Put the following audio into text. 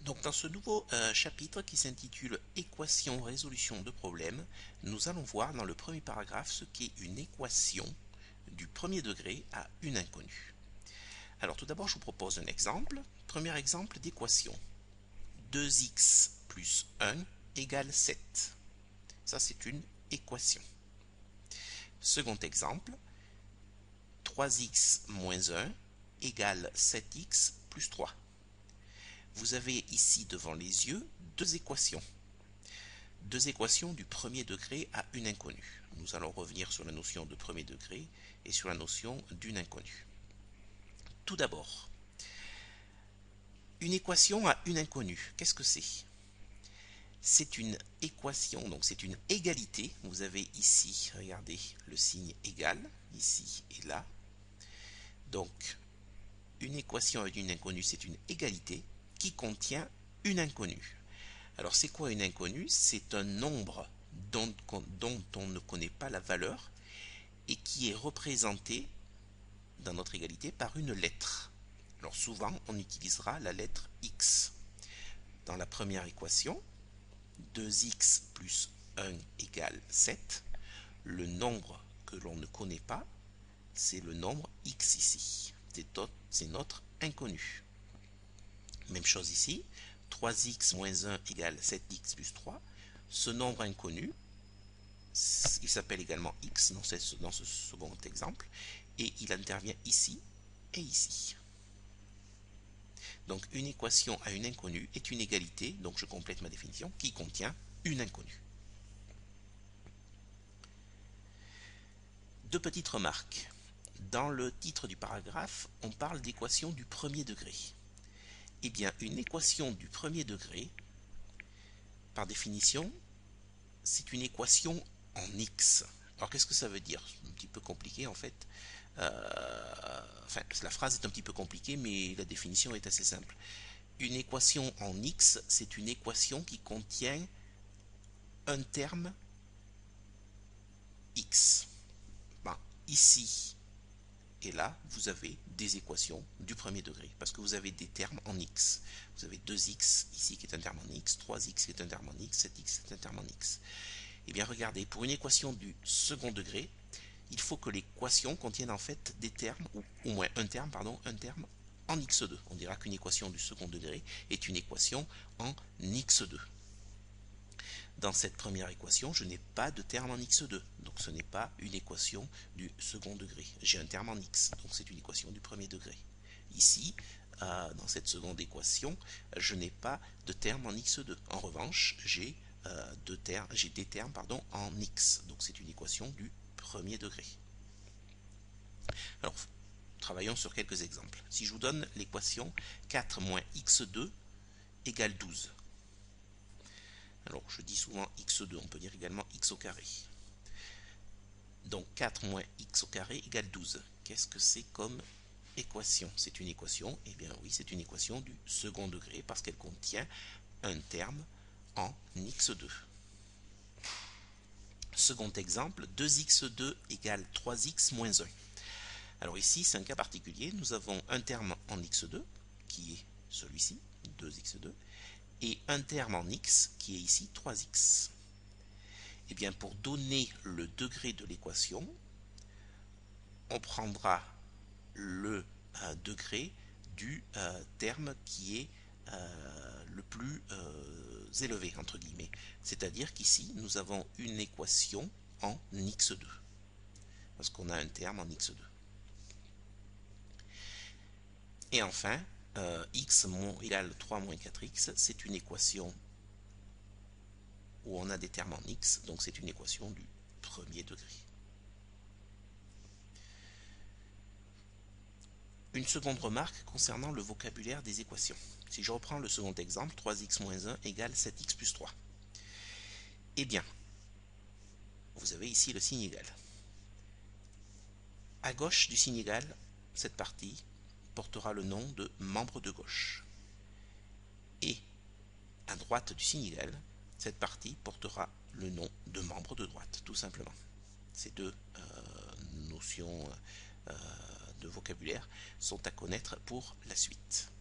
Donc dans ce nouveau chapitre qui s'intitule Équation, résolution de problèmes, nous allons voir dans le premier paragraphe ce qu'est une équation du premier degré à une inconnue. Alors tout d'abord je vous propose un exemple. Premier exemple d'équation. 2x plus 1 égale 7. Ça c'est une équation. Second exemple. 3x moins 1 égale 7x plus 3. Vous avez ici devant les yeux deux équations du premier degré à une inconnue. Nous allons revenir sur la notion de premier degré et sur la notion d'une inconnue. Tout d'abord, une équation à une inconnue, qu'est-ce que c'est? C'est une équation, donc c'est une égalité. Vous avez ici, regardez, le signe égal, ici et là. Donc, une équation à une inconnue, c'est une égalité qui contient une inconnue. Alors c'est quoi une inconnue? C'est un nombre dont on ne connaît pas la valeur et qui est représenté dans notre égalité par une lettre. Alors souvent on utilisera la lettre x. Dans la première équation, 2x plus 1 égale 7. Le nombre que l'on ne connaît pas, c'est le nombre x ici. C'est notre inconnu. Même chose ici, 3x moins 1 égale 7x plus 3. Ce nombre inconnu, il s'appelle également x dans ce second exemple, et il intervient ici et ici. Donc une équation à une inconnue est une égalité, donc je complète ma définition, qui contient une inconnue. Deux petites remarques. Dans le titre du paragraphe, on parle d'équation du premier degré. Eh bien, une équation du premier degré, par définition, c'est une équation en x. Alors qu'est-ce que ça veut dire? C'est un petit peu compliqué en fait. Enfin, la phrase est un petit peu compliquée, mais la définition est assez simple. Une équation en x, c'est une équation qui contient un terme x. Ben, ici et là, vous avez des équations du premier degré, parce que vous avez des termes en x. Vous avez 2x ici qui est un terme en x, 3x qui est un terme en x, 7x qui est un terme en x. Eh bien regardez, pour une équation du second degré, il faut que l'équation contienne en fait des termes, ou au moins un terme en x2. On dira qu'une équation du second degré est une équation en x2. Dans cette première équation, je n'ai pas de terme en x2, donc ce n'est pas une équation du second degré. J'ai un terme en x, donc c'est une équation du premier degré. Ici, dans cette seconde équation, je n'ai pas de terme en x2. En revanche, j'ai des termes en x, donc c'est une équation du premier degré. Alors, travaillons sur quelques exemples. Si je vous donne l'équation 4 moins x2 égale 12. Alors, je dis souvent x2, on peut dire également x au carré. Donc 4 moins x au carré égale 12. Qu'est-ce que c'est comme équation? C'est une équation, eh bien oui, c'est une équation du second degré parce qu'elle contient un terme en x2. Second exemple, 2x2 égale 3x moins 1. Alors ici, c'est un cas particulier. Nous avons un terme en x2, qui est celui-ci, 2x2, et un terme en x, qui est ici 3x. Et bien, pour donner le degré de l'équation, on prendra le degré du terme qui est le plus élevé, entre guillemets. C'est-à-dire qu'ici, nous avons une équation en x2, parce qu'on a un terme en x2. Et enfin, x égale 3 moins 4x, c'est une équation où on a des termes en x, donc c'est une équation du premier degré. Une seconde remarque concernant le vocabulaire des équations. Si je reprends le second exemple, 3x moins 1 égale 7x plus 3. Eh bien, vous avez ici le signe égal. À gauche du signe égal, cette partie portera le nom de membre de gauche. Et à droite du signe égal, cette partie portera le nom de membre de droite, tout simplement. Ces deux notions de vocabulaire sont à connaître pour la suite.